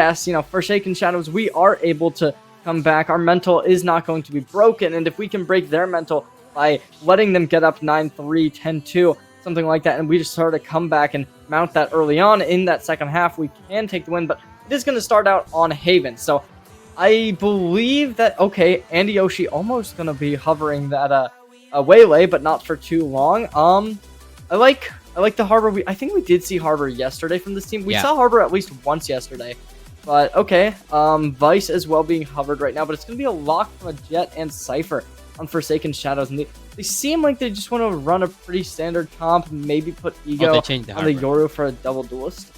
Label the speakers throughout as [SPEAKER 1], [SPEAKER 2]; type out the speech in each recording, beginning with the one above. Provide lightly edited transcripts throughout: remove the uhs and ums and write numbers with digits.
[SPEAKER 1] yes, Forsaken Shadows, we are able to come back. Our mental is not going to be broken, and if we can break their mental by letting them get up 9-3, 10-2, something like that, and we just start to come back and mount that early on in that second half, we can take the win, but it is going to start out on Haven. So I believe that, okay, Andy Yoshi almost going to be hovering that waylay, but not for too long. I like the Harbor. I think we did see Harbor yesterday from this team. We saw Harbor at least once yesterday. But okay, Vice as well being hovered right now, but it's going to be a lock from a Jet and Cypher on Forsaken Shadows. And they seem like they just want to run a pretty standard comp, maybe put Ego on the Yoru for a double duelist.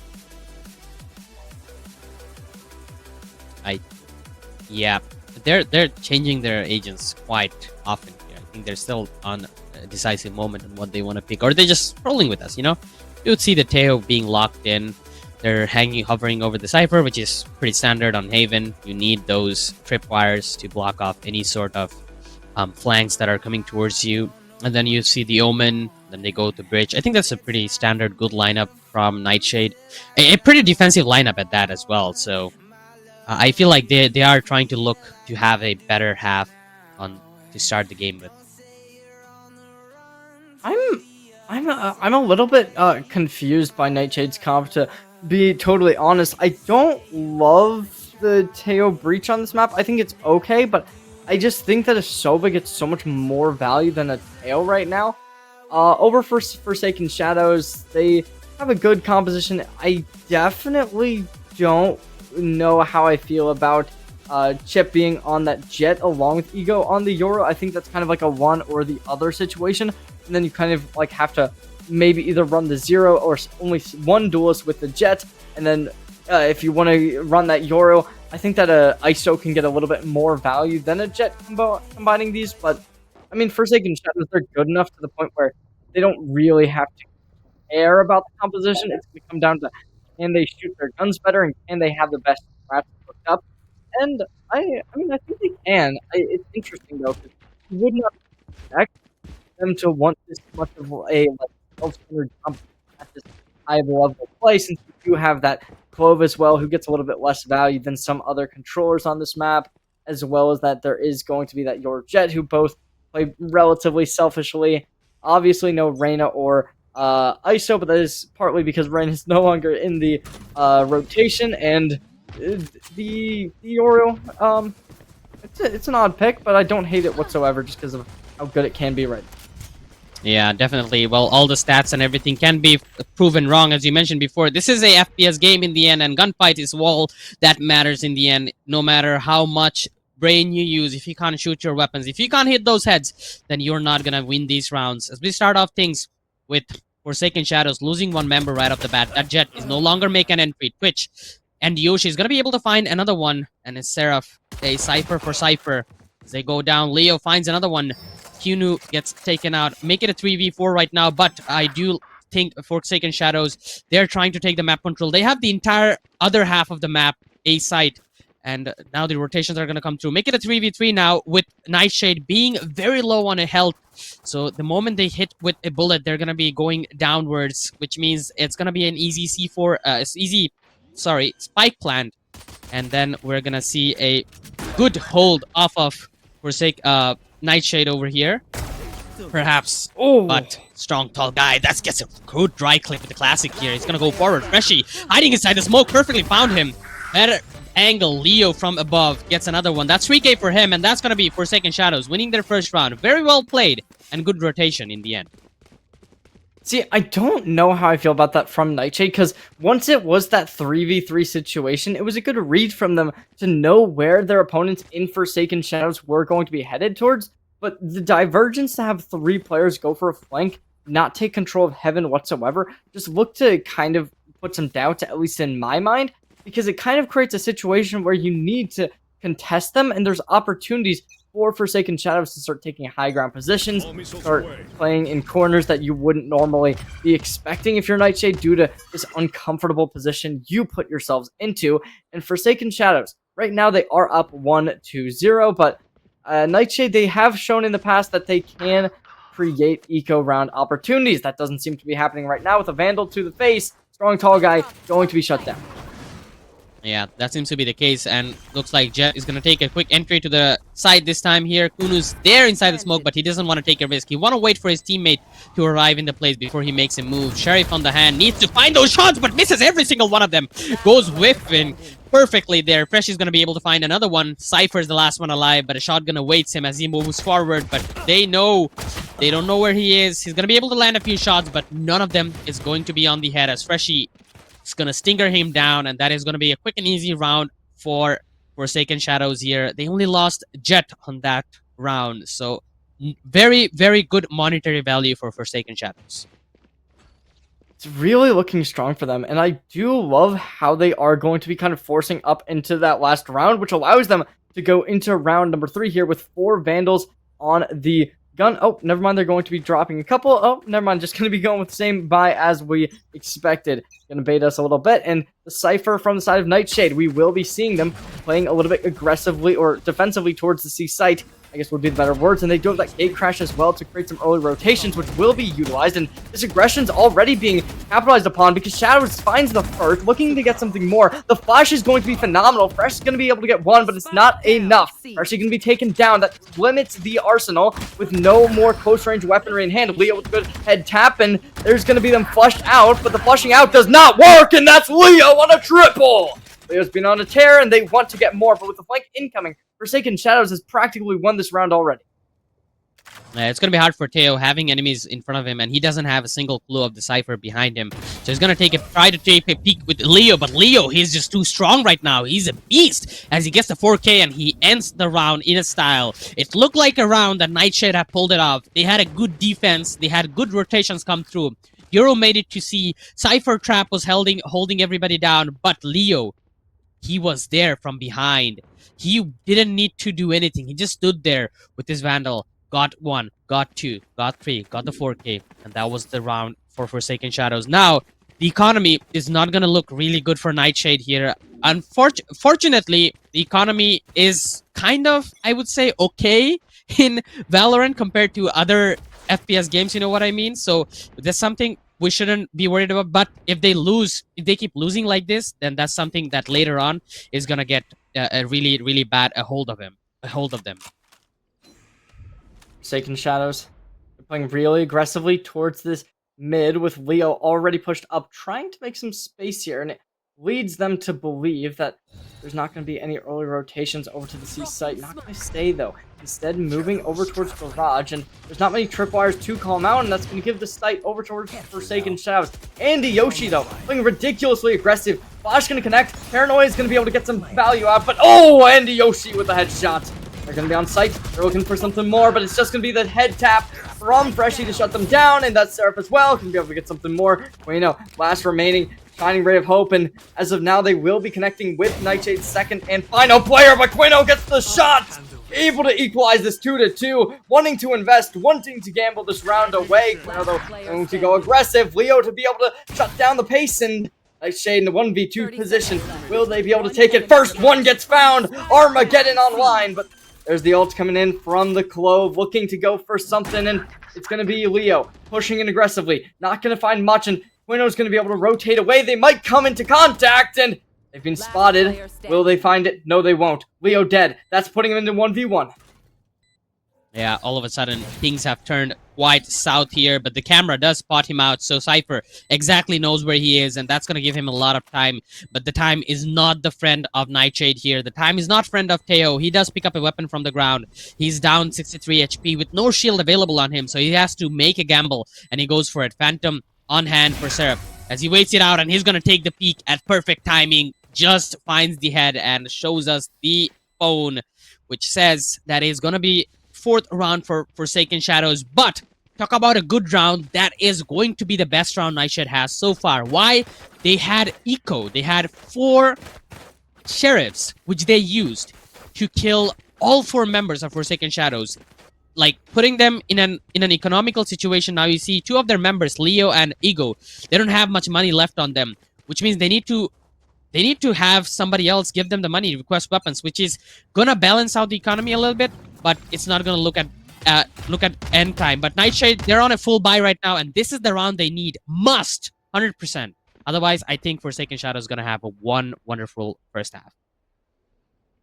[SPEAKER 2] Yeah, they're changing their agents quite often here. I think they're still on a decisive moment on what they want to pick, or they're just rolling with us, You would see the Teo being locked in. They're hovering over the Cypher, which is pretty standard on Haven. You need those tripwires to block off any sort of flanks that are coming towards you. And then you see the Omen, then they go to Bridge. I think that's a pretty standard good lineup from Nightshade. A pretty defensive lineup at that as well, so I feel like they are trying to look to have a better half to start the game with.
[SPEAKER 1] I'm a little bit confused by Nightshade's comp, to be totally honest. I don't love the Teo Breach on this map. I think it's okay, but I just think that a Sova gets so much more value than a Teo right now. Over for Forsaken Shadows, they have a good composition. I definitely don't know how I feel about Chip being on that Jet along with Ego on the Yoru. I think that's kind of like a one or the other situation, and then you kind of like have to maybe either run the Zero or only one duelist with the Jet, and then if you want to run that Yoru, I think that a ISO can get a little bit more value than a Jet combining these. But I mean, Forsaken Shadows, they're good enough to the point where they don't really have to care about the composition. It's going to come down to, can they shoot their guns better, and can they have the best strats hooked up? And I mean, I think they can. It's interesting though, because you would not expect them to want this much of a self-centered jump at this high level of play, since you do have that Clove as well, who gets a little bit less value than some other controllers on this map, as well as that there is going to be that your Jet, who both play relatively selfishly. Obviously, no Reyna or ISO, but that is partly because Reyna is no longer in the rotation, and the Yoru, it's an odd pick, but I don't hate it whatsoever just because of how good it can be right now.
[SPEAKER 2] Yeah, definitely. Well, all the stats and everything can be proven wrong, as you mentioned before. This is a FPS game in the end, and gunfight is all that matters in the end. No matter how much brain you use, if you can't shoot your weapons, if you can't hit those heads, then you're not gonna win these rounds. As we start off things with Forsaken Shadows losing one member right off the bat, that Jet is no longer making an entry. Twitch and Yoshi is gonna be able to find another one, and it's Seraph. A Cypher for Cypher. As they go down, Leo finds another one. Kunu gets taken out. Make it a 3v4 right now, but I do think Forsaken Shadows, they're trying to take the map control. They have the entire other half of the map, A site, and now the rotations are going to come through. Make it a 3v3 now, with Nightshade being very low on a health. So the moment they hit with a bullet, they're going to be going downwards, which means it's going to be an easy spike plant. And then we're going to see a good hold off of Nightshade over here. Perhaps. Oh, but strong, tall guy. That gets a good dry clip with the classic here. He's gonna go forward. Freshy hiding inside the smoke. Perfectly found him. Better angle. Leo from above gets another one. That's 3K for him, and that's gonna be Forsaken Shadows winning their first round. Very well played and good rotation in the end.
[SPEAKER 1] See, I don't know how I feel about that from Nightshade, because once it was that 3v3 situation, it was a good read from them to know where their opponents in Forsaken Shadows were going to be headed towards, but the divergence to have 3 players go for a flank, not take control of Heaven whatsoever, just look to kind of put some doubt, at least in my mind, because it kind of creates a situation where you need to contest them, and there's opportunities for Forsaken Shadows to start taking high ground positions, start playing in corners that you wouldn't normally be expecting if you're Nightshade, due to this uncomfortable position you put yourselves into. And Forsaken Shadows, right now they are up 1-0, but Nightshade, they have shown in the past that they can create eco round opportunities. That doesn't seem to be happening right now with a Vandal to the face. Strong, tall guy going to be shut down.
[SPEAKER 2] Yeah, that seems to be the case, and looks like Jet is gonna take a quick entry to the side this time here. Kunu's there inside the smoke, but he doesn't want to take a risk. He want to wait for his teammate to arrive in the place before he makes a move. Sheriff on the hand needs to find those shots, but misses every single one of them. Goes whiffing perfectly there. Fresh is gonna be able to find another one. Cypher's the last one alive, but a shotgun awaits him as he moves forward. But they don't know where he is. He's gonna be able to land a few shots, but none of them is going to be on the head as Freshy is going to stinger him down, and that is going to be a quick and easy round for Forsaken Shadows here. They only lost Jet on that round, so very, very good monetary value for Forsaken Shadows.
[SPEAKER 1] It's really looking strong for them, and I do love how they are going to be kind of forcing up into that last round, which allows them to go into round number 3 here with 4 Vandals on the gun. Oh, never mind. They're going to be dropping a couple. Oh, never mind. Just going to be going with the same buy as we expected. Going to bait us a little bit. And the Cypher from the side of Nightshade, we will be seeing them playing a little bit aggressively or defensively towards the C site, I guess would be the better words. And they do have that gate crash as well to create some early rotations, which will be utilized. And this aggression's already being capitalized upon because Shadows finds the first, looking to get something more. The flash is going to be phenomenal. Fresh is going to be able to get one, but it's not enough. Fresh is going to be taken down. That limits the arsenal with no more close-range weaponry in hand. Leo with a good head tap, and there's going to be them flushed out, but the flushing out does not work, and that's Leo on a triple! Leo's been on a tear, and they want to get more, but with the flank incoming, Forsaken Shadows has practically won this round already.
[SPEAKER 2] It's going to be hard for Teo having enemies in front of him, and he doesn't have a single clue of the Cypher behind him. So he's going to try to take a peek with Leo, but Leo, he's just too strong right now. He's a beast as he gets the 4K, and he ends the round in a style. It looked like a round that Nightshade had pulled it off. They had a good defense. They had good rotations come through. Euro made it to see Cypher Trap was holding everybody down, but Leo, he was there from behind. He didn't need to do anything. He just stood there with his Vandal. Got 1, got 2, got 3, got the 4K. And that was the round for Forsaken Shadows. Now, the economy is not going to look really good for Nightshade here. Unfortunately, the economy is kind of, I would say, okay in Valorant compared to other FPS games, you know what I mean? So, there's something we shouldn't be worried about. But if they keep losing like this, then that's something that later on is going to get a really, really bad hold of them.
[SPEAKER 1] Forsaken Shadows, they're playing really aggressively towards this mid with Leo already pushed up, trying to make some space here, and it leads them to believe that there's not going to be any early rotations over to the C site. Not going to stay, though. Instead, moving over towards Garage, and there's not many tripwires to call him out, and that's going to give the site over towards Forsaken Shadows. Andy Yoshi, though, playing ridiculously aggressive. Flash going to connect. Paranoia is going to be able to get some value out, but oh, Andy Yoshi with a headshot. They're going to be on site. They're looking for something more, but it's just going to be the head tap from Freshy to shut them down, and that's Seraph as well. Can be able to get something more. Well, you know, last remaining shining ray of hope, and as of now, they will be connecting with Nightshade's second and final player, but Quino gets the shot! Able to equalize this 2-2, wanting to invest, wanting to gamble this round away. Quino, though, going to go aggressive. Leo to be able to shut down the pace, and Nightshade in the 1v2 position. Will they be able to take it? First one gets found! Armageddon online, but there's the ult coming in from the Clove, looking to go for something, and it's going to be Leo pushing in aggressively. Not going to find much, and Quino's going to be able to rotate away. They might come into contact, and they've been spotted. Will they find it? No, they won't. Leo dead. That's putting him into 1v1.
[SPEAKER 2] Yeah, all of a sudden, things have turned quite south here, but the camera does spot him out, so Cypher exactly knows where he is, and that's going to give him a lot of time. But the time is not the friend of Nightshade here. The time is not friend of Teo. He does pick up a weapon from the ground. He's down 63 HP with no shield available on him, so he has to make a gamble, and he goes for it. Phantom on hand for Seraph as he waits it out, and he's going to take the peek at perfect timing. Just finds the head and shows us the phone, which says that is going to be 4th round for Forsaken Shadows. But talk about a good round. That is going to be the best round Nightshade has so far. Why? They had Eco. They had 4 sheriffs, which they used to kill all 4 members of Forsaken Shadows, like putting them in an economical situation. Now you see 2 of their members, Leo and Ego, they don't have much money left on them, which means they need to have somebody else give them the money to request weapons, which is gonna balance out the economy a little bit, but it's not gonna look at end time. But Nightshade, they're on a full buy right now, and this is the round they need. Must 100%. Otherwise, I think Forsaken Shadow is gonna have a one wonderful first half.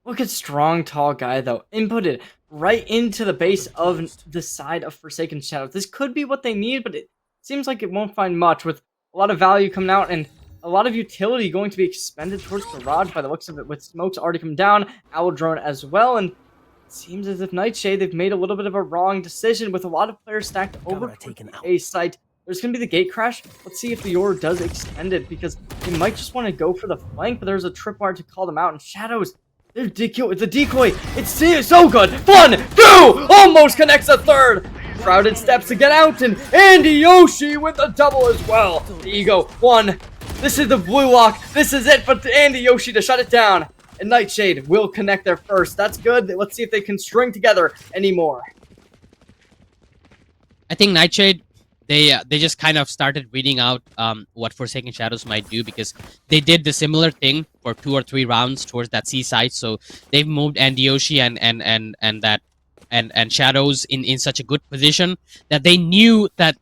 [SPEAKER 1] Look at strong, tall guy, though. Inputted right into the base of the side of Forsaken Shadows. This could be what they need, but it seems like it won't find much with a lot of value coming out and a lot of utility going to be expended towards Garage by the looks of it, with smokes already come down, Owl Drone as well, and it seems as if Nightshade, they've made a little bit of a wrong decision with a lot of players stacked over towards the A site. There's going to be the gate crash. Let's see if the Yoru does extend it, because they might just want to go for the flank, but there's a tripwire to call them out, and Shadows, they're the decoy. It's so good. 1, 2, almost connects a third. Crowded steps to get out, and Andy Yoshi with a double as well. The Ego, 1. This is the blue lock. This is it, but Andy Yoshi to shut it down. And Nightshade will connect there first. That's good. Let's see if they can string together anymore.
[SPEAKER 2] I think Nightshade, they just kind of started reading out what Forsaken Shadows might do, because they did the similar thing for 2 or 3 rounds towards that C site. So they've moved Andioshi and Shadows in such a good position that they knew that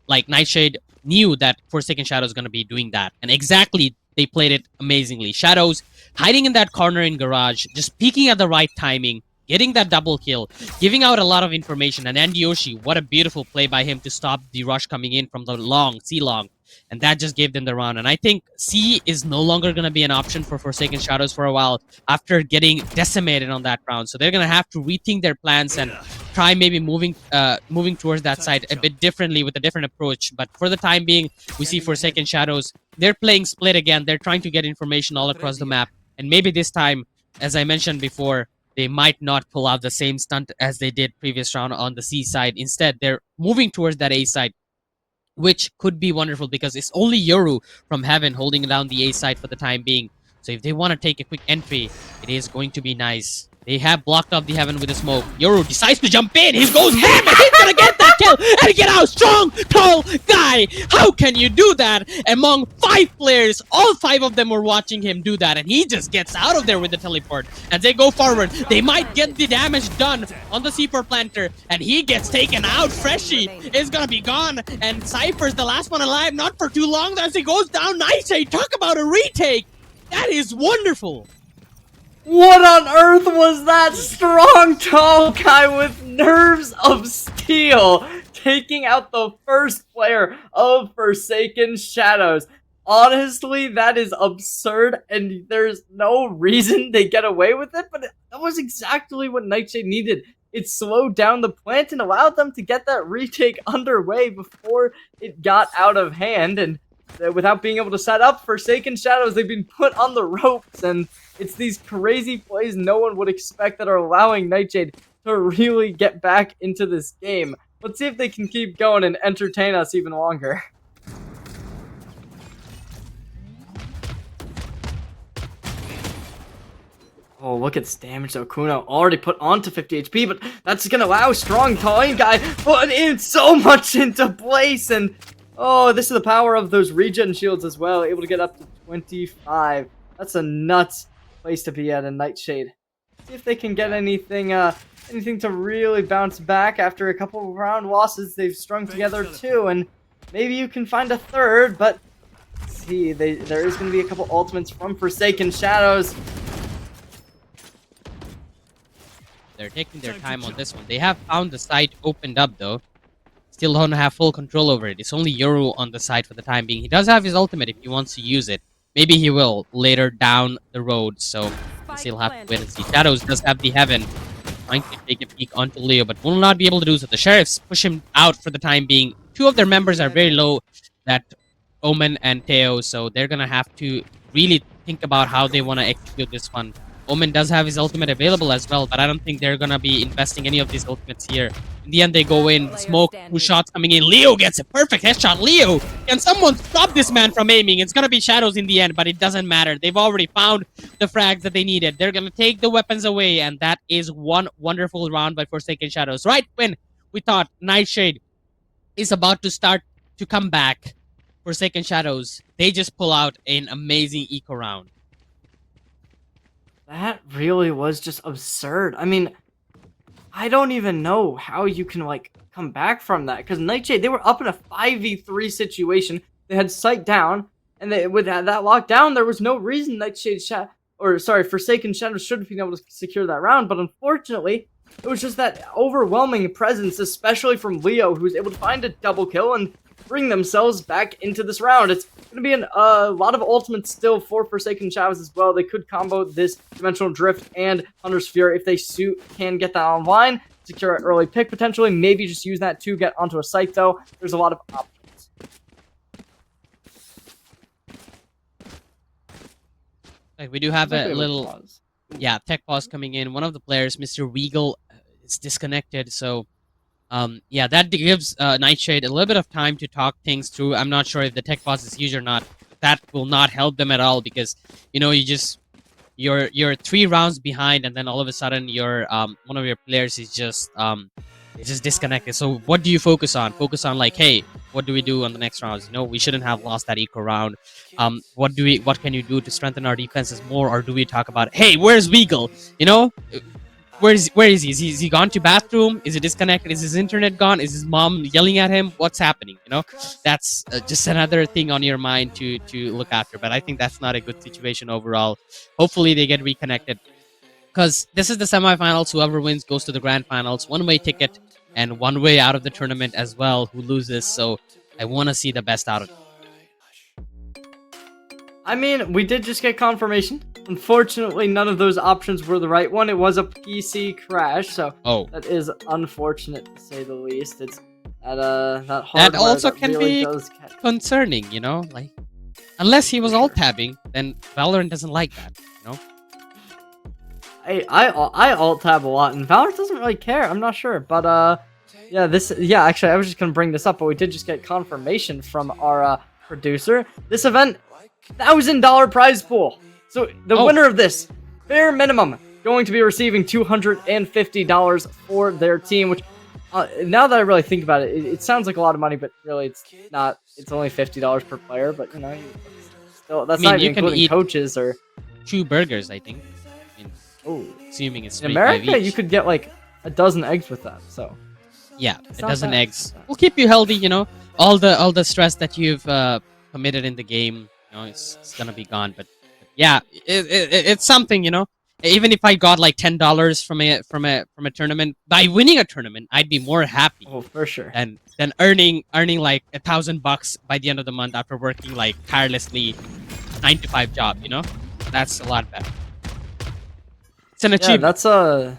[SPEAKER 2] like Nightshade knew that Forsaken Shadows is going to be doing that, and exactly they played it amazingly. Shadows hiding in that corner in Garage, just peeking at the right timing, getting that double kill, giving out a lot of information. And Andioshi, what a beautiful play by him to stop the rush coming in from the C long. And that just gave them the round. And I think C is no longer going to be an option for Forsaken Shadows for a while after getting decimated on that round. So they're going to have to rethink their plans and try maybe moving towards that side a bit differently with a different approach. But for the time being, we see Forsaken Shadows, they're playing split again. They're trying to get information all across the map. And maybe this time, as I mentioned before, they might not pull out the same stunt as they did previous round on the C side. Instead, they're moving towards that A side, which could be wonderful because it's only Yoru from Heaven holding down the A side for the time being. So if they want to take a quick entry, it is going to be nice. They have blocked off the Heaven with a smoke. Yoru decides to jump in. He goes ham and he's gonna get that kill and get out. Strong, tall guy. How can you do that among 5 players? All 5 of them were watching him do that, and he just gets out of there with the teleport. As they go forward, they might get the damage done on the C4 planter, and he gets taken out. Freshie is gonna be gone, and Cypher's the last one alive, not for too long as he goes down. Nightshade, talk about a retake. That is wonderful.
[SPEAKER 1] What on earth was that? Strong, tall guy with nerves of steel taking out the first player of Forsaken Shadows. Honestly, that is absurd, and there's no reason they get away with it, but that was exactly what Nightshade needed. It slowed down the plant and allowed them to get that retake underway before it got out of hand, and without being able to set up Forsaken Shadows, they've been put on the ropes, and it's these crazy plays no one would expect that are allowing Nightshade to really get back into this game. Let's see if they can keep going and entertain us even longer. Oh, look at this damage though. Kuno already put onto 50 HP, but that's gonna allow strong Tallane guy put in so much into place, and oh, this is the power of those regen shields as well, able to get up to 25. That's a nuts place to be at in Nightshade. See if they can get anything to really bounce back after a couple of round losses. They've strung together 2, and maybe you can find a third, but see, there is going to be a couple ultimates from Forsaken Shadows.
[SPEAKER 2] They're taking their time on this one. They have found the site opened up though. Still don't have full control over it. It's only Yoru on the side for the time being. He does have his ultimate if he wants to use it. Maybe he will later down the road, so we still have to wait and see. Shadows does have the Heaven, trying to take a peek onto Leo, but will not be able to do so. The Sheriffs push him out for the time being. 2 of their members are very low, that Omen and Teo, so they're gonna have to really think about how they want to execute this one. Omen does have his ultimate available as well, but I don't think they're gonna be investing any of these ultimates here. In the end, they go in, smoke, 2 shots coming in. Leo gets a perfect headshot. Leo, can someone stop this man from aiming? It's gonna be Shadows in the end, but it doesn't matter. They've already found the frags that they needed. They're gonna take the weapons away, and that is one wonderful round by Forsaken Shadows. Right when we thought Nightshade is about to start to come back, Forsaken Shadows, they just pull out an amazing eco round.
[SPEAKER 1] That really was just absurd. I mean, I don't even know how you can, like, come back from that. Because Nightshade, they were up in a 5v3 situation. They had sight down. And with that lockdown, there was no reason Nightshade Forsaken Shadows should have been able to secure that round. But unfortunately, it was just that overwhelming presence, especially from Leo, who was able to find a double kill and bring themselves back into this round. It's going to be a lot of ultimates still for Forsaken Shadows as well. They could combo this Dimensional Drift and Hunter's Fury if they can get that online, secure an early pick potentially, maybe just use that to get onto a site though. There's a lot of options.
[SPEAKER 2] We do have a little, tech pause coming in. One of the players, Mr. Regal, is disconnected. So, that gives Nightshade a little bit of time to talk things through. I'm not sure if the tech pause is huge or not. That will not help them at all because, you're 3 rounds behind, and then all of a sudden your one of your players is just disconnected. So what do you focus on? Focus on like, hey, what do we do on the next rounds? We shouldn't have lost that eco round. What can you do to strengthen our defenses more? Or do we talk about, hey, where's Weagle? Where is he? Is he gone to bathroom? Is he disconnected? Is his internet gone? Is his mom yelling at him? What's happening? That's just another thing on your mind to look after. But I think that's not a good situation overall. Hopefully they get reconnected, because this is the semifinals. Whoever wins goes to the grand finals. One-way ticket and one way out of the tournament as well. Who loses? So I want to see the best out of it.
[SPEAKER 1] I mean, we did just get confirmation. Unfortunately, none of those options were the right one. It was a PC crash, so that is unfortunate to say the least. It's that hardware
[SPEAKER 2] that also
[SPEAKER 1] that
[SPEAKER 2] can
[SPEAKER 1] really
[SPEAKER 2] be concerning, like unless he was alt tabbing, then Valorant doesn't like that,
[SPEAKER 1] I alt tab a lot, and Valorant doesn't really care. I'm not sure, but actually, I was just gonna bring this up, but we did just get confirmation from our producer. This event, $1,000 prize pool. So the winner of this, bare minimum, going to be receiving $250 for their team. Which, now that I really think about it, it sounds like a lot of money, but really it's not. It's only $50 per player. But still, that's not even including coaches or
[SPEAKER 2] 2 burgers, I think. Assuming it's
[SPEAKER 1] in America, you could get like a dozen eggs with that. So
[SPEAKER 2] yeah, a dozen eggs will keep you healthy. All the stress that you've committed in the game, it's gonna be gone. But yeah, it's something. Even if I got like $10 from a tournament, by winning a tournament, I'd be more happy.
[SPEAKER 1] Oh, for sure.
[SPEAKER 2] And than earning like $1,000 by the end of the month after working like tirelessly 9-to-5 job. That's a lot better. It's an achievement.
[SPEAKER 1] Yeah,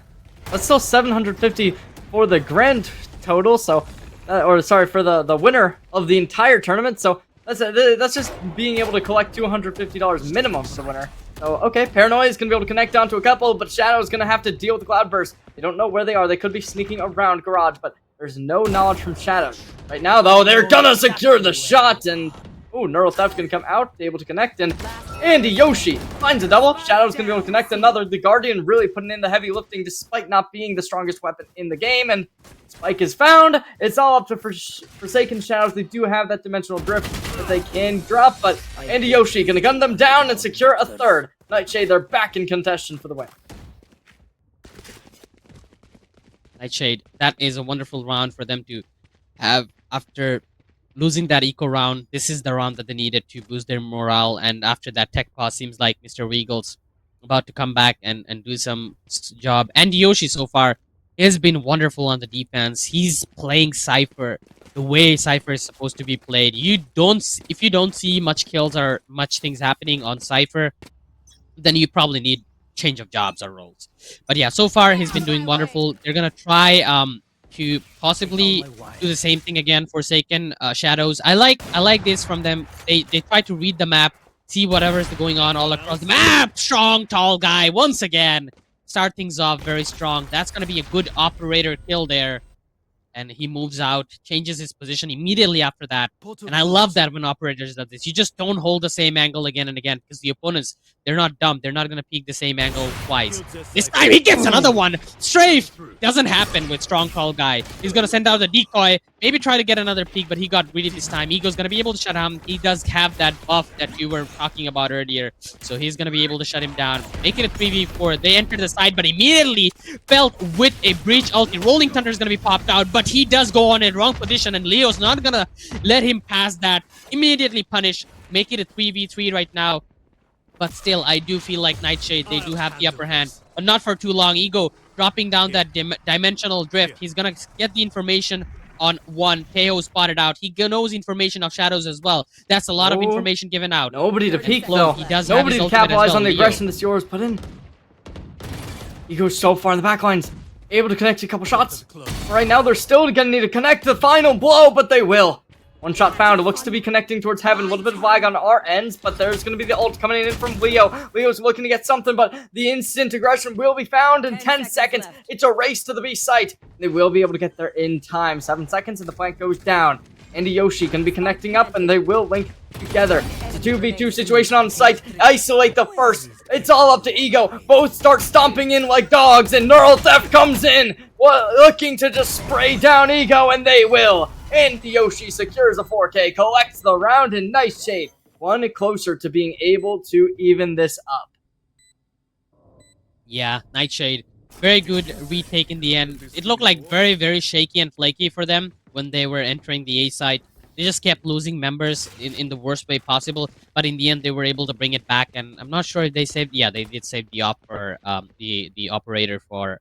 [SPEAKER 1] that's still 750 for the grand total. So, for the winner of the entire tournament. So that's just being able to collect $250 minimum for the winner. So okay, Paranoia is gonna be able to connect onto a couple, but Shadow is gonna have to deal with the Cloudburst. They don't know where they are. They could be sneaking around Garage, but there's no knowledge from Shadow right now. Though they're gonna secure the shot, and Neural Theft's gonna come out, able to connect, and Andy Yoshi finds a double. Shadow's gonna be able to connect another. The Guardian really putting in the heavy lifting despite not being the strongest weapon in the game, and Spike is found. It's all up to Forsaken Shadows. They do have that Dimensional Drift that they can drop, but Andy Yoshi gonna gun them down and secure a third. Nightshade, they're back in contention for the win.
[SPEAKER 2] Nightshade, that is a wonderful round for them to have after losing that eco round. This is the round that they needed to boost their morale, and after that tech pause, seems like Mr. Regal's about to come back and do some job. And Yoshi so far has been wonderful on the defense. He's playing Cypher the way Cypher is supposed to be played. If you don't see much kills or much things happening on Cypher, then you probably need change of jobs or roles. But yeah, so far he's been doing wonderful. They're gonna try to possibly do the same thing again. Forsaken Shadows. I like this from them. They try to read the map, see whatever's going on all across the map. Strong tall guy once again. Start things off very strong. That's gonna be a good operator kill there. And he moves out, changes his position immediately after that. And I love that when operators do this. You just don't hold the same angle again and again, because the opponents, they're not dumb. They're not going to peek the same angle twice. This time he gets another one. Strafe! Doesn't happen with strong tall guy. He's going to send out the decoy, maybe try to get another peek, but he got greedy this time. Ego's going to be able to shut him. He does have that buff that you were talking about earlier. So he's going to be able to shut him down. Make it a 3v4. They enter the side, but immediately felt with a breach ulti. Rolling Thunder is going to be popped out, but he does go on in wrong position, and Leo's not gonna let him pass that. Immediately punished. make it a 3v3 right now. But still, I do feel like Nightshade, they do have the upper hand. But not for too long. Ego dropping down that dimensional drift. He's gonna get the information on one. Teo spotted out. He knows information of Shadows as well. That's a lot of
[SPEAKER 1] Oh,
[SPEAKER 2] information given out.
[SPEAKER 1] nobody to
[SPEAKER 2] And
[SPEAKER 1] peek
[SPEAKER 2] Flo,
[SPEAKER 1] though.
[SPEAKER 2] he does have
[SPEAKER 1] Nobody
[SPEAKER 2] his
[SPEAKER 1] to
[SPEAKER 2] ultimate as
[SPEAKER 1] capitalize
[SPEAKER 2] well,
[SPEAKER 1] on the
[SPEAKER 2] Leo.
[SPEAKER 1] aggression that Yours put in. He goes so far in the back lines. Able to connect a couple shots. Right now, they're still gonna need to connect the final blow, but they will. One shot found. It looks to be connecting towards heaven. A little bit of lag on our ends, but there's going to be the ult coming in from Leo. Leo's looking to get something, but the instant aggression will be found in 10 seconds. It's a race to the B site. They will be able to get there in time. 7 seconds, and the flank goes down. And Yoshi can be connecting up, and they will link together. It's a 2v2 situation on site. Isolate the first. It's all up to Ego. Both start stomping in like dogs, and Neural Theft comes in, looking to just spray down Ego, and they will. And Yoshi secures a 4K, collects the round, and Nightshade one closer to being able to even this up.
[SPEAKER 2] Yeah, Nightshade. Very good retake in the end. It looked like very, very shaky and flaky for them when they were entering the A site. They just kept losing members in the worst way possible. But in the end, they were able to bring it back. And I'm not sure if they saved... Yeah, they did save the the operator for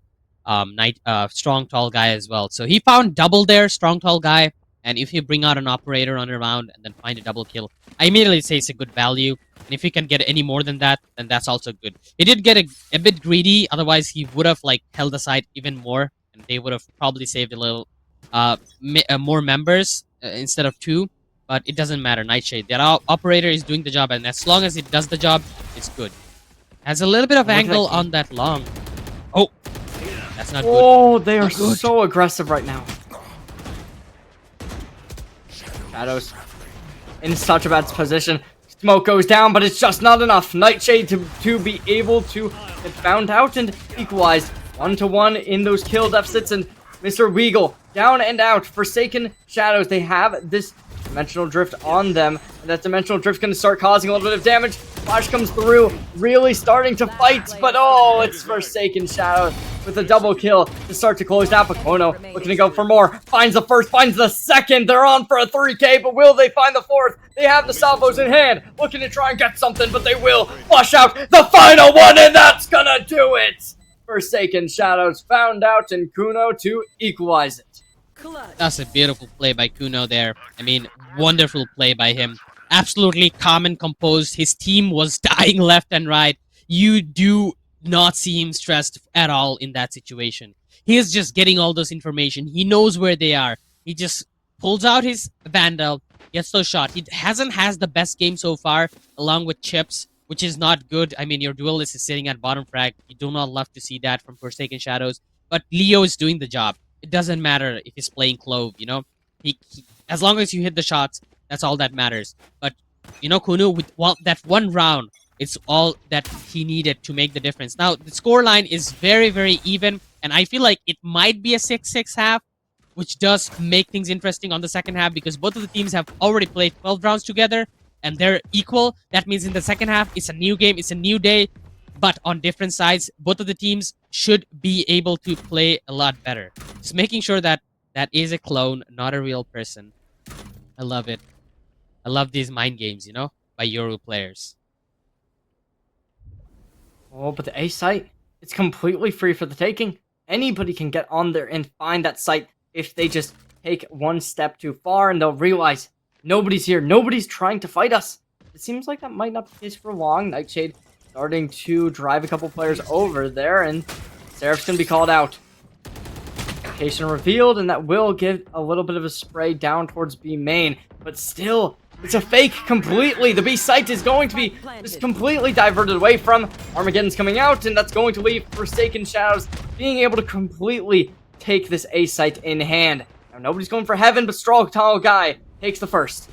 [SPEAKER 2] Strong Tall Guy as well. So he found double there, Strong Tall Guy. And if you bring out an operator on a round and then find a double kill, I immediately say it's a good value. And if you can get any more than that, then that's also good. He did get a bit greedy, otherwise he would have like held aside even more, and they would have probably saved a little more members instead of 2. But it doesn't matter. Nightshade, that operator is doing the job, and as long as it does the job, it's good. Has a little bit of angle on that long. Oh, that's not good.
[SPEAKER 1] Oh, they are so aggressive right now. Shadows in such a bad position. Smoke goes down, but it's just not enough. Nightshade to be able to get found out and equalized 1-1 in those kill deficits. And Mr. Weagle down and out. Forsaken Shadows. They have this dimensional drift on them, and that dimensional drift going to start causing a little bit of damage. Flash comes through, really starting to fight, but oh, it's Forsaken Shadows with a double kill to start to close down. Pacono looking to go for more. Finds the first, finds the second. They're on for a 3K, but will they find the fourth? They have the salvos in hand, looking to try and get something, but they will flush out the final one, and that's gonna do it. Forsaken Shadows found out, and Kuno to equalize it.
[SPEAKER 2] That's a beautiful play by Kuno there. I mean, wonderful play by him. Absolutely calm and composed. His team was dying left and right. You do not see him stressed at all in that situation. He is just getting all this information. He knows where they are. He just pulls out his Vandal, gets those shots. He has the best game so far, along with Chips, which is not good. I mean, your duelist is sitting at bottom frag. You do not love to see that from Forsaken Shadows. But Leo is doing the job. It doesn't matter if he's playing Clove, you know? He as long as you hit the shots, that's all that matters. But, you know, Kuno, with that one round, it's all that he needed to make the difference. Now, the scoreline is very, very even, and I feel like it might be a 6-6 half, which does make things interesting on the second half, because both of the teams have already played 12 rounds together, and they're equal. That means in the second half, it's a new game, it's a new day, but on different sides. Both of the teams should be able to play a lot better. Just making sure that that is a clone, not a real person. I love it. I love these mind games, you know, by Yoru players.
[SPEAKER 1] Oh, but the A site, it's completely free for the taking. Anybody can get on there and find that site if they just take one step too far, and they'll realize nobody's here. Nobody's trying to fight us. It seems like that might not be the case for long. Nightshade starting to drive a couple players over there, and Seraph's going to be called out. Location revealed, and that will give a little bit of a spray down towards B main, but still, it's a fake completely. The B site is going to be just completely diverted away from. Armageddon's coming out, and that's going to leave Forsaken Shadows being able to completely take this A site in hand. Now, nobody's going for heaven, but Strong Tall Guy takes the first.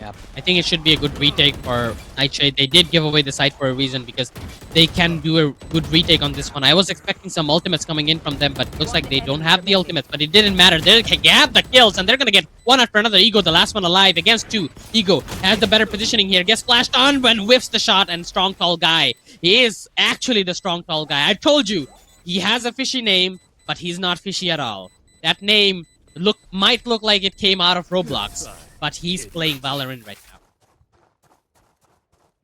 [SPEAKER 2] Yeah, I think it should be a good retake for Nightshade. They did give away the site for a reason, because they can do a good retake on this one. I was expecting some ultimates coming in from them, but looks like they don't have the ultimates. But it didn't matter. They have the kills, and they're going to get one after another. Ego, the last one alive against 2. Ego has the better positioning here. Gets flashed on when whiffs the shot, and Strong Tall Guy. He is actually the Strong Tall Guy. I told you, he has a fishy name, but he's not fishy at all. That name might look like it came out of Roblox, but he's playing Valorant right now.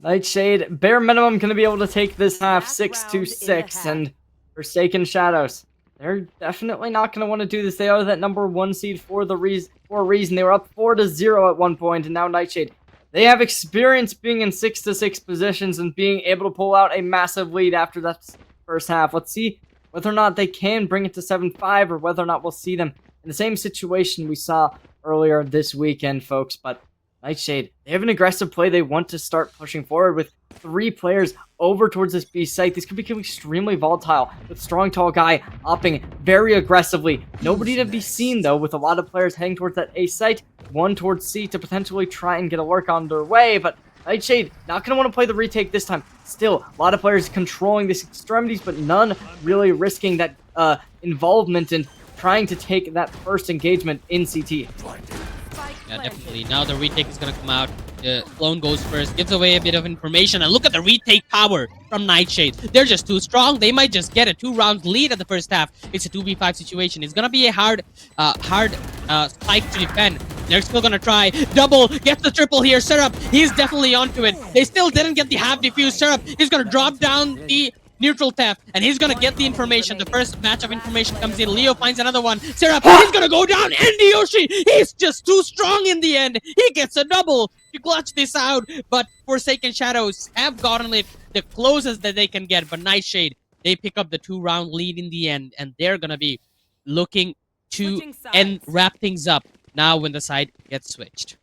[SPEAKER 1] Nightshade, bare minimum, going to be able to take this half 6-6, and Forsaken Shadows, they're definitely not going to want to do this. They are that #1 seed for a reason. They were up 4-0 at one point, and now Nightshade, they have experience being in 6-6 positions and being able to pull out a massive lead after that first half. Let's see whether or not they can bring it to 7-5, or whether or not we'll see them in the same situation we saw earlier this weekend, folks. But Nightshade, they have an aggressive play. They want to start pushing forward with 3 players over towards this B site. This could become extremely volatile with Strong Tall Guy opping very aggressively. Nobody to be seen, though, with a lot of players heading towards that A site, one towards C to potentially try and get a lurk on their way. But Nightshade not going to want to play the retake this time. Still, a lot of players controlling these extremities, but none really risking that involvement in trying to take that first engagement in CT.
[SPEAKER 2] Yeah, definitely. Now the retake is gonna come out. The clone goes first, gives away a bit of information, and look at the retake power from Nightshade. They're just too strong. They might just get a 2-round lead at the first half. It's a 2v5 situation. It's gonna be a hard spike to defend. They're still gonna try. Double gets the triple here. Syrup, he's definitely onto it. They still didn't get the half defuse. Syrup is gonna drop down the neutral theft, and he's gonna get the information. The first match of information comes in. Leo finds another one. Syrup, he's gonna go down. And Yoshi, he's just too strong in the end. He gets a double to clutch this out, but Forsaken Shadows have gotten it the closest that they can get. But Nightshade, they pick up the 2-round lead in the end, and they're gonna be looking to wrap things up now when the side gets switched.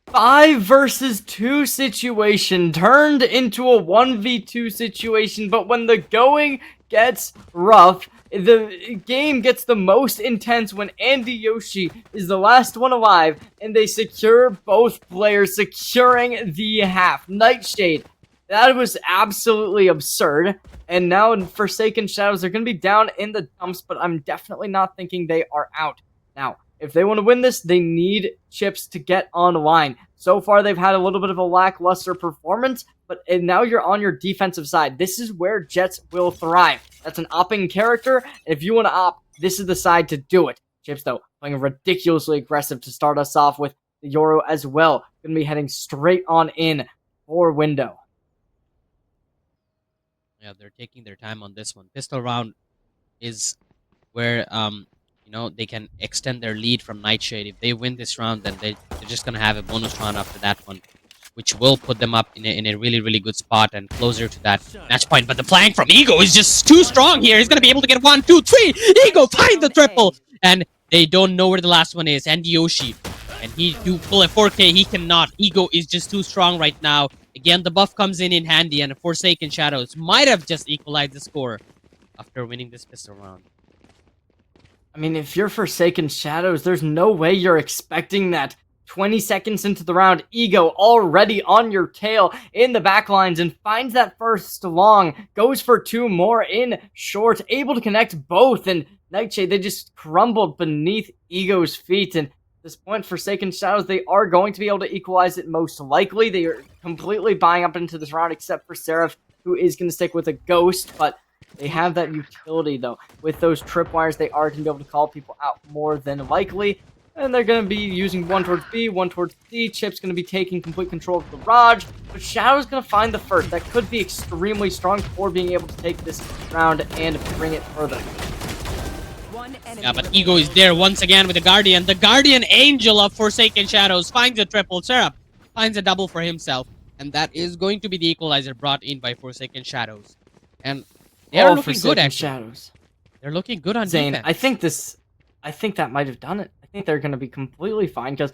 [SPEAKER 1] 5 versus 2 situation turned into a 1v2 situation, but when the going gets rough, the game gets the most intense when Andy Yoshi is the last one alive, and they secure both players, securing the half. Nightshade, that was absolutely absurd, and now in Forsaken Shadows, they're going to be down in the dumps, but I'm definitely not thinking they are out. Now, if they want to win this, they need chips to get online. So far, they've had a little bit of a lackluster performance, but now you're on your defensive side. This is where Jets will thrive. That's an opping character, and if you want to op, this is the side to do it. Chips, though, playing ridiculously aggressive to start us off with the Euro as well. Going to be heading straight on in for window.
[SPEAKER 2] Yeah, they're taking their time on this one. Pistol round is where they can extend their lead from Nightshade. If they win this round, then they're just gonna have a bonus round after that one, which will put them up in a really, really good spot and closer to that match point. But the flank from Ego is just too strong here. He's gonna be able to get 1, 2, 3. Ego find the triple, and they don't know where the last one is. And Yoshi, and he do pull a 4K. He cannot. Ego is just too strong right now. Again, the buff comes in handy, and Forsaken Shadows might have just equalized the score after winning this pistol round.
[SPEAKER 1] I mean, if you're Forsaken Shadows, there's no way you're expecting that. 20 seconds into the round, Ego already on your tail in the backlines and finds that first long, goes for 2 more in short, able to connect both, and Nightshade, they just crumbled beneath Ego's feet, and at this point, Forsaken Shadows, they are going to be able to equalize it most likely. They are completely buying up into this round, except for Seraph, who is going to stick with a Ghost, but they have that utility, though. With those tripwires, they are going to be able to call people out more than likely. And they're going to be using 1 towards B, 1 towards D. Chip's going to be taking complete control of the Garage. But Shadow's going to find the first. That could be extremely strong for being able to take this round and bring it further.
[SPEAKER 2] Yeah, but Ego is there once again with the Guardian. The Guardian Angel of Forsaken Shadows finds a triple. Seraph finds a double for himself. And that is going to be the equalizer brought in by Forsaken Shadows. And they are looking good, actually.
[SPEAKER 1] Shadows.
[SPEAKER 2] They're looking good on
[SPEAKER 1] Zane,
[SPEAKER 2] defense.
[SPEAKER 1] I think that might have done it. I think they're going to be completely fine, because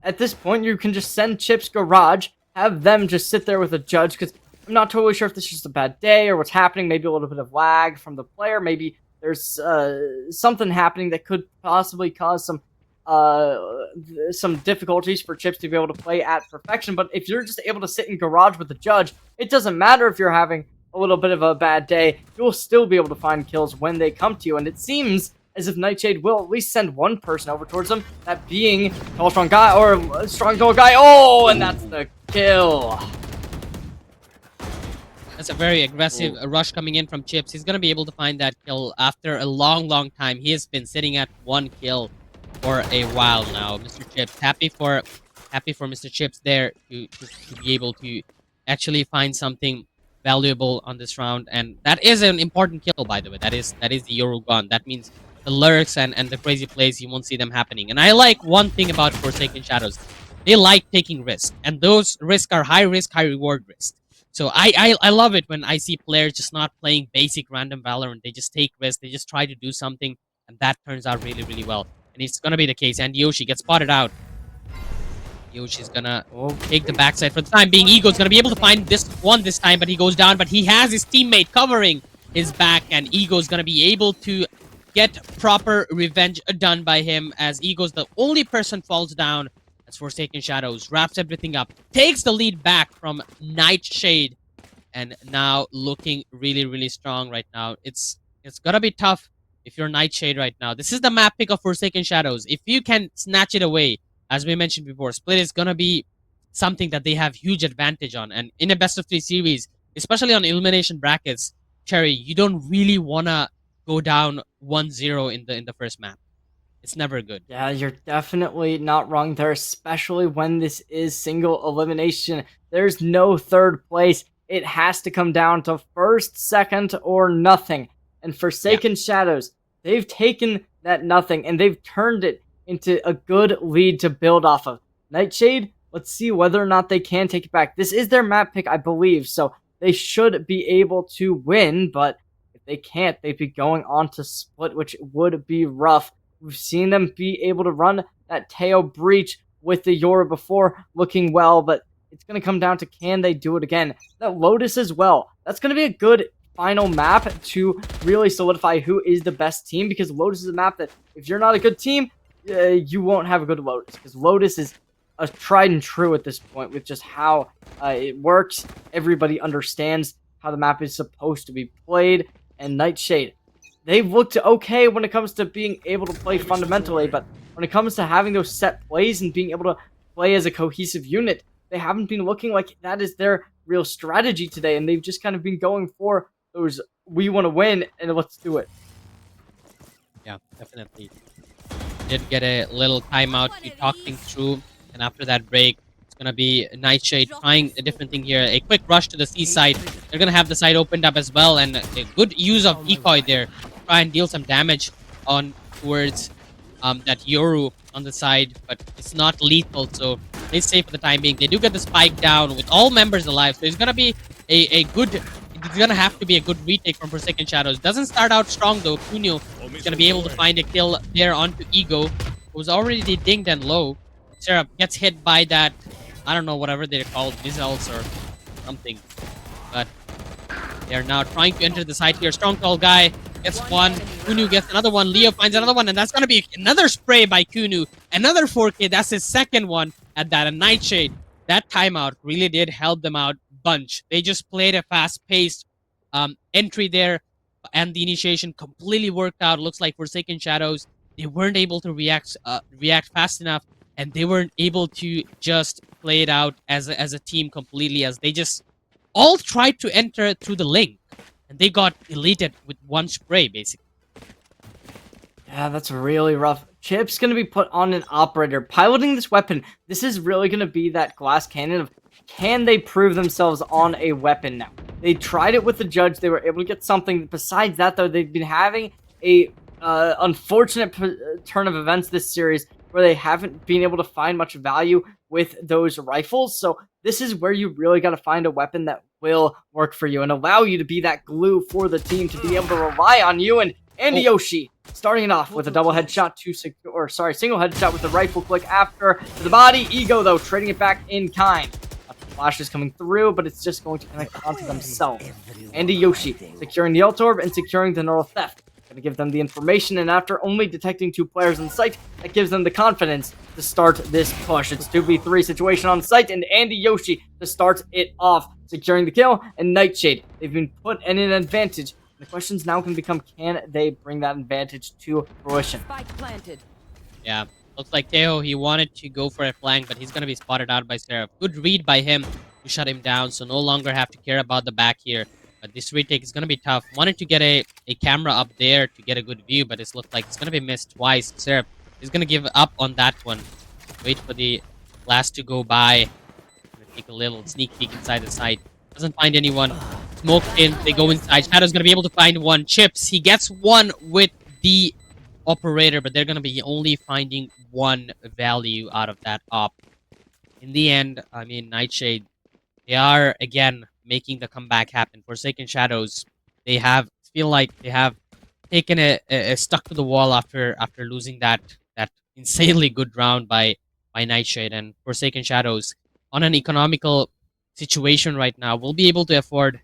[SPEAKER 1] at this point, you can just send Chips Garage, have them just sit there with a judge, because I'm not totally sure if this is just a bad day or what's happening. Maybe a little bit of lag from the player. Maybe there's something happening that could possibly cause some difficulties for Chips to be able to play at perfection. But if you're just able to sit in Garage with the judge, it doesn't matter if you're having a little bit of a bad day. You'll still be able to find kills when they come to you, and it seems as if Nightshade will at least send one person over towards them, that being Tall Strong Guy, or Strong Tall Guy. Oh, and that's the kill.
[SPEAKER 2] That's a very aggressive rush coming in from Chips. He's going to be able to find that kill after a long, long time. He has been sitting at 1 kill for a while now. Mr. Chips, happy for happy for Mr. Chips there to be able to actually find something valuable on this round. And that is an important kill, by the way. That is the Yoru gun. That means the lurks and the crazy plays, you won't see them happening. And I like one thing about Forsaken Shadows. They like taking risks, and those risks are high risk, high reward risks. So I love it when I see players just not playing basic random Valorant. They just take risks. They just try to do something, and that turns out really, really well. And it's gonna be the case. And Yoshi gets spotted out. Yoshi's gonna
[SPEAKER 1] Oh,
[SPEAKER 2] take the backside for the time being. Ego's gonna be able to find this one this time, but he goes down. But he has his teammate covering his back, and Ego's gonna be able to get proper revenge done by him, as Ego's the only person falls down. As Forsaken Shadows wraps everything up, takes the lead back from Nightshade, and now looking really, really strong right now. It's gonna be tough if you're Nightshade right now. This is the map pick of Forsaken Shadows. If you can snatch it away, as we mentioned before, Split is gonna be something that they have huge advantage on. And in a best of 3 series, especially on elimination brackets, Cherry, you don't really wanna go down 1-0 in the first map. It's never good.
[SPEAKER 1] yeah, you're definitely not wrong there, especially when this is single elimination. There's no third place. It has to come down to first, second, or nothing. And Forsaken Shadows, they've taken that nothing and they've turned it into a good lead to build off of. Nightshade, let's see whether or not they can take it back. This is their map pick, I believe, so they should be able to win, but if they can't, they'd be going on to Split, which would be rough. We've seen them be able to run that Teo breach with the Yoru before, looking well, but it's going to come down to can they do it again. That Lotus as well. That's going to be a good final map to really solidify who is the best team, because Lotus is a map that if you're not a good team, you won't have a good Lotus, because Lotus is a tried and true at this point with just how it works. Everybody understands how the map is supposed to be played, and Nightshade, they've looked okay when it comes to being able to play fundamentally, but when it comes to having those set plays and being able to play as a cohesive unit, they haven't been looking like that is their real strategy today, and they've just kind of been going for those we want to win and let's do it.
[SPEAKER 2] Yeah, definitely. Did get a little timeout to talk things through, and after that break, it's gonna be Nightshade trying a different thing here. A quick rush to the C side. They're gonna have the side opened up as well, and a good use of decoy there. Try and deal some damage on towards that Yoru on the side, but it's not lethal, so it's safe for the time being. They do get the spike down with all members alive, so it's gonna be a good. It's gonna have to be a good retake from Forsaken Shadows. Doesn't start out strong though. Kunio is gonna be able to find a kill there onto Ego, who's already dinged and low. Seraph gets hit by that, I don't know, whatever they're called, missiles or something. But they're now trying to enter the site here. Strong tall guy gets one. Kunu gets another one. Leo finds another one, and that's gonna be another spray by Kunu. Another 4K. That's his second one at that. And Nightshade, that timeout really did help them out bunch. They just played a fast-paced entry there, and the initiation completely worked out. Looks like Forsaken Shadows, they weren't able to react fast enough, and they weren't able to just play it out as a team completely, as they just all tried to enter through the link, and they got deleted with one spray, basically.
[SPEAKER 1] Yeah, that's really rough. Chip's going to be put on an operator. Piloting this weapon, this is really going to be that glass cannon of can they prove themselves on a weapon now? They tried it with the judge. They were able to get something. Besides that, though, they've been having a unfortunate turn of events this series where they haven't been able to find much value with those rifles. So this is where you really got to find a weapon that will work for you and allow you to be that glue for the team to be able to rely on you. And Andy Yoshi starting it off with a double headshot single headshot with the rifle click after to the body. Ego, though, trading it back in kind. Flash is coming through, but it's just going to connect onto themselves. Andy Yoshi securing the ult orb and securing the neural theft. Going to give them the information, and after only detecting 2 players in sight, that gives them the confidence to start this push. It's 2v3 situation on site, and Andy Yoshi to start it off, securing the kill, and Nightshade, they've been put in an advantage. The questions now can become, can they bring that advantage to fruition?
[SPEAKER 3] Spike planted.
[SPEAKER 2] Yeah, looks like Teo, he wanted to go for a flank, but he's going to be spotted out by Seraph. Good read by him to shut him down, so no longer have to care about the back here. But this retake is going to be tough. Wanted to get a camera up there to get a good view, but it's looked like it's going to be missed twice. Seraph is going to give up on that one. Wait for the Last to go by. Gonna take a little sneak peek inside the site. Doesn't find anyone. Smoke in. They go inside. Shadow's gonna be able to find one. Chips. He gets one with the operator, but they're gonna be only finding one value out of that op. In the end, I mean, Nightshade, they are again making the comeback happen. Forsaken Shadows, they feel like they have taken a stuck to the wall after losing that insanely good round by Nightshade. And Forsaken Shadows, on an economical situation right now, will be able to afford,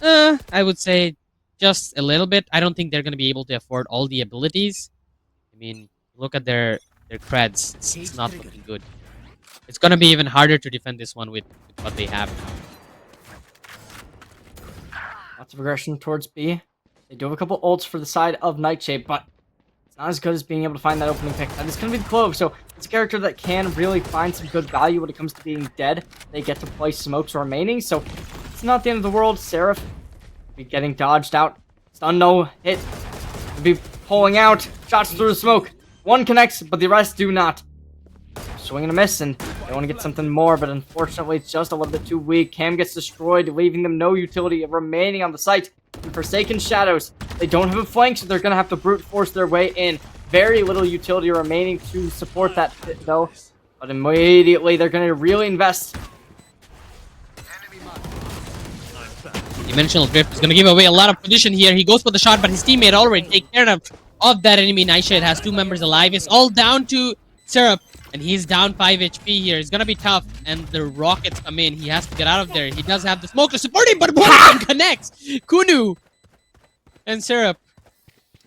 [SPEAKER 2] I would say, just a little bit. I don't think they're going to be able to afford all the abilities. I mean, look at their creds. It's not looking good. It's going to be even harder to defend this one with what they have.
[SPEAKER 1] Lots of aggression towards B. They do have a couple ults for the side of Nightshade, but it's not as good as being able to find that opening pick. That is going to be the Clove, so it's a character that can really find some good value when it comes to being dead. They get to play smokes remaining, so it's not the end of the world. Seraph be getting dodged out. Stun no hit. Be pulling out. Shots through the smoke. One connects, but the rest do not. Swing and a miss, and they want to get something more, but unfortunately it's just a little bit too weak. Cam gets destroyed, leaving them no utility remaining on the site. And Forsaken Shadows, they don't have a flank, so they're going to have to brute force their way in. Very little utility remaining to support that pit, though. But immediately they're going to really invest.
[SPEAKER 2] Dimensional Drift is going to give away a lot of position here. He goes for the shot, but his teammate already take care of that enemy. Nightshade has 2 members alive. It's all down to Syrup, and he's down 5 HP here. It's going to be tough, and the rockets come in. He has to get out of there. He does have the smoke to support him, but one of them connects. Kunu and Syrup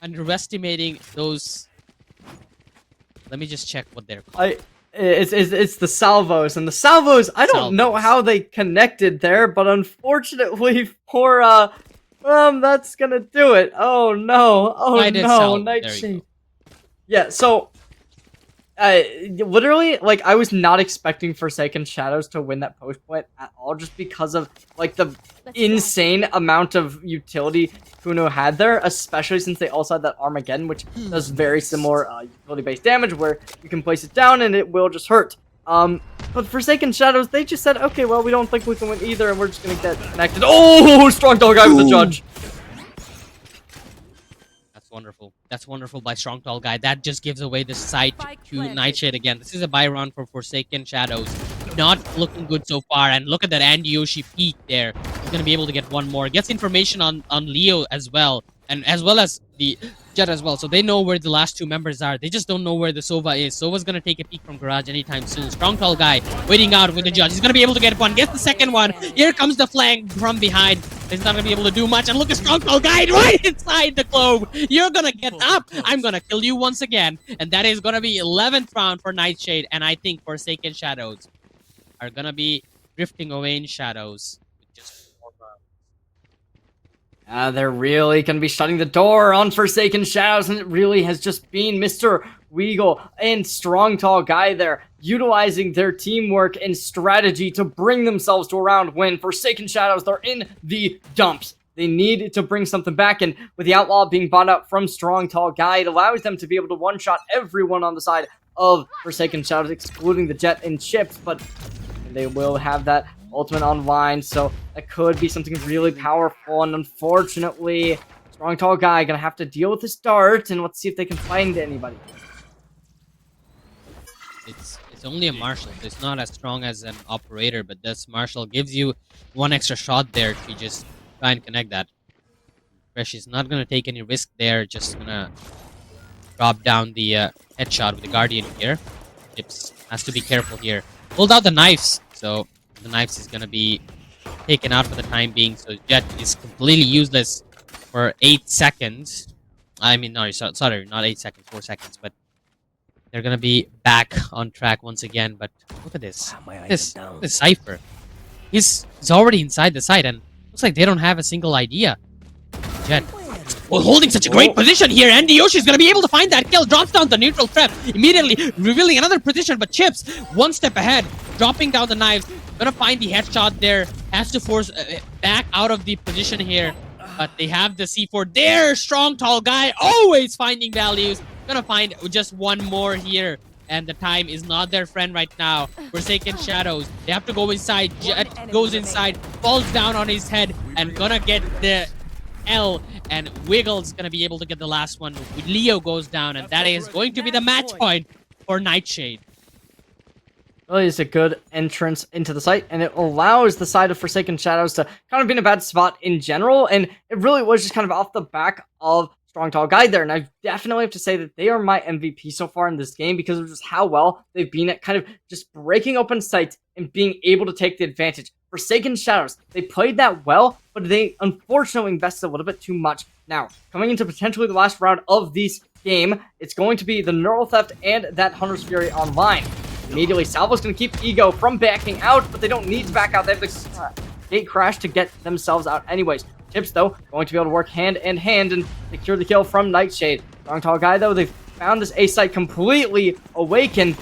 [SPEAKER 2] underestimating those. Let me just check what they're called.
[SPEAKER 1] It's the salvos, and the salvos, I don't know how they connected there, but unfortunately for that's gonna do it. Oh no. Oh no, Nightshade. Yeah, so literally, like, I was not expecting Forsaken Shadows to win that post point at all, just because of, like, the insane amount of utility Kuno had there, especially since they also had that Armageddon, which does very similar utility-based damage, where you can place it down and it will just hurt. But Forsaken Shadows, they just said, okay, well, we don't think we can win either, and we're just gonna get connected. Oh, strong dog guy with the judge.
[SPEAKER 2] Wonderful. That's wonderful by Strong Tall Guy. That just gives away the site to Nightshade again. This is a buy round for Forsaken Shadows. Not looking good so far. And look at that Andy Yoshi peak there. He's going to be able to get one more. Gets information on Leo as well. And as well as the Jet as well. So they know where the last 2 members are. They just don't know where the Sova is. Sova's going to take a peek from Garage anytime soon. Strong Tall Guy waiting out with the Judge. He's going to be able to get one. Gets the second one. Here comes the flank from behind. He's not going to be able to do much. And look at Strong Tall Guy right inside the globe. You're going to get up. I'm going to kill you once again. And that is going to be 11th round for Nightshade. And I think Forsaken Shadows are going to be drifting away in shadows. With just 4 rounds.
[SPEAKER 1] They're really going to be shutting the door on Forsaken Shadows. And it really has just been Mr. Weagle and Strong Tall Guy there, utilizing their teamwork and strategy to bring themselves to a round win. Forsaken Shadows, they're in the dumps. They need to bring something back, and with the Outlaw being bought out from Strong Tall Guy, it allows them to be able to one-shot everyone on the side of Forsaken Shadows, excluding the Jet and Chips, but they will have that ultimate online, so that could be something really powerful, and unfortunately, Strong Tall Guy gonna have to deal with this dart, and let's see if they can find anybody.
[SPEAKER 2] It's only a Marshall. It's not as strong as an operator, but this Marshall gives you 1 extra shot there to just try and connect that. Fresh is not going to take any risk there. Just going to drop down the headshot with the Guardian here. Chips has to be careful here. Pulled out the knives. So the knives is going to be taken out for the time being. So Jet is completely useless for 8 seconds. I mean, no, sorry, not 8 seconds, 4 seconds, but they're gonna be back on track once again. But look at this. This Cypher. He's already inside the site, and looks like they don't have a single idea. Jet. Well, holding such a great position here. Andy Yoshi's gonna be able to find that kill. Drops down the neutral trap, immediately revealing another position. But Chips, 1 step ahead, dropping down the knives. Gonna find the headshot there. Has to force back out of the position here. But they have the C4 there. Strong Tall Guy, always finding values. Gonna find just one more here, and the time is not their friend right now. Forsaken Shadows, they have to go inside. Jet goes inside, falls down on his head, and gonna get the L, and Wiggle's gonna be able to get the last one. Leo goes down, and that is going to be the match point for Nightshade.
[SPEAKER 1] Really is a good entrance into the site, and it allows the side of Forsaken Shadows to kind of be in a bad spot in general, and it really was just kind of off the back of Strong Tall Guy there, and I definitely have to say that they are my MVP so far in this game because of just how well they've been at kind of just breaking open sites and being able to take the advantage. Forsaken Shadows, they played that well, but they unfortunately invested a little bit too much. Now, coming into potentially the last round of this game, it's going to be the Neural Theft and that Hunter's Fury online. Immediately, Salvo's going to keep Ego from backing out, but they don't need to back out. They have the gate crash to get themselves out anyways. Tips, though, going to be able to work hand in hand and secure the kill from Nightshade. Strong Tall Guy, though, they've found this A site completely awakened.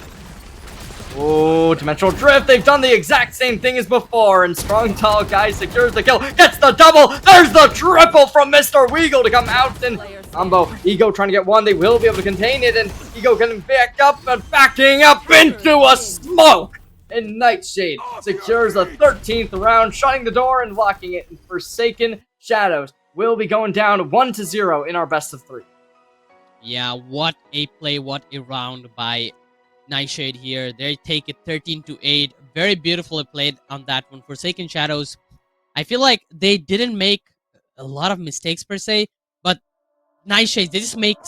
[SPEAKER 1] Oh, Dimensional Drift, they've done the exact same thing as before, and Strong Tall Guy secures the kill, gets the double, there's the triple from Mr. Weagle to come out, and combo, Ego trying to get one, they will be able to contain it, and Ego getting back up and backing up into a smoke, and Nightshade secures the 13th round, shutting the door and locking it, and Forsaken Shadows will be going down 1-0 in our best of 3.
[SPEAKER 2] Yeah, what a play, what a round by Nightshade here. They take it 13-8. Very beautifully played on that one. Forsaken Shadows, I feel like they didn't make a lot of mistakes per se, but Nightshade, they just make